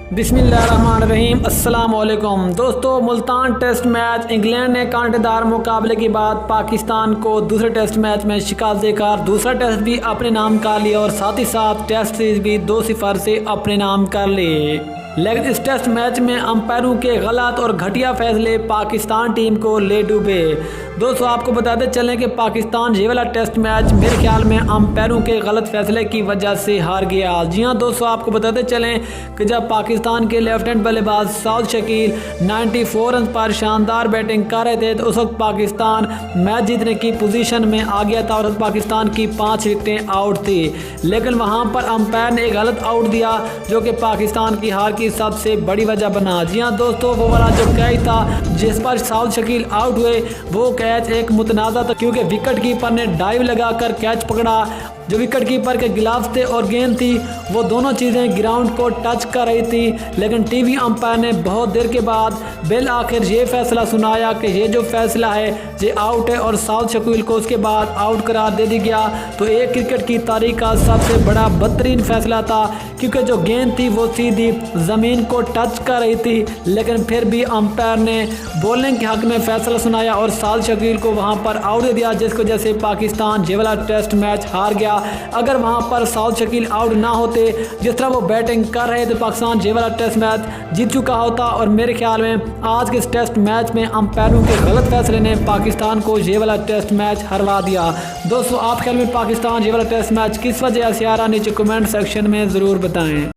बिस्मिल्लाहिर्रहमानिर्रहीम अस्सलाम वालेकुम दोस्तों। मुल्तान टेस्ट मैच इंग्लैंड ने कांटेदार मुकाबले के बाद पाकिस्तान को दूसरे टेस्ट मैच में शिकस्त देकर दूसरा टेस्ट भी अपने नाम कर लिया और साथ ही साथ टेस्ट सीरीज भी 2-0 से अपने नाम कर लिए। लेकिन इस टेस्ट मैच में अंपायरों के गलत और घटिया फैसले पाकिस्तान टीम को ले डूबे। दोस्तों आपको बताते चलें कि पाकिस्तान ये वाला टेस्ट मैच मेरे ख्याल में अंपायरों के गलत फैसले की वजह से हार गया। जी हाँ दोस्तों, आपको बताते चलें कि जब पाकिस्तान के लेफ्टिनेंट बल्लेबाज साउद शकील 94 रन पर शानदार बैटिंग कर रहे थे तो उस वक्त पाकिस्तान मैच जीतने की पोजीशन में आ गया था और पाकिस्तान की 5 विकेटें आउट थी। लेकिन वहाँ पर अंपायर ने एक गलत आउट दिया जो कि पाकिस्तान की हार की सबसे बड़ी वजह बना। जी हाँ दोस्तों, वो वाला जो कैच था जिस पर साउद शकील आउट हुए वो कैच एक मुतनाज़ा था क्योंकि विकेट कीपर ने डाइव लगाकर कैच पकड़ा। जो विकेट कीपर के गिलाफ थे और गेंद थी वो दोनों चीज़ें ग्राउंड को टच कर रही थी, लेकिन टीवी अंपायर ने बहुत देर के बाद बिल आखिर ये फैसला सुनाया कि ये जो फैसला है ये आउट है और साउद शकील को उसके बाद आउट करार दे दिया गया। तो एक क्रिकेट की तारीख का सबसे बड़ा बदतरीन फैसला था क्योंकि जो गेंद थी वो सीधी ज़मीन को टच कर रही थी, लेकिन फिर भी अंपायर ने बॉलिंग के हक में फैसला सुनाया और साउद शकील को वहाँ पर आउट दे दिया, जिसकी वजह से पाकिस्तान ये वाला टेस्ट मैच हार गया। अगर वहां पर साउद शकील आउट ना होते, जिस तरह वो बैटिंग कर रहे थे, पाकिस्तान ये वाला टेस्ट मैच जीत चुका होता। और मेरे ख्याल में आज के इस टेस्ट मैच में अंपायरों के गलत फैसले ने पाकिस्तान को ये वाला टेस्ट मैच हरवा दिया। दोस्तों आप ख्याल में पाकिस्तान ये वाला टेस्ट मैच किस वजह से हारा, नीचे कमेंट सेक्शन में ज़रूर बताएं।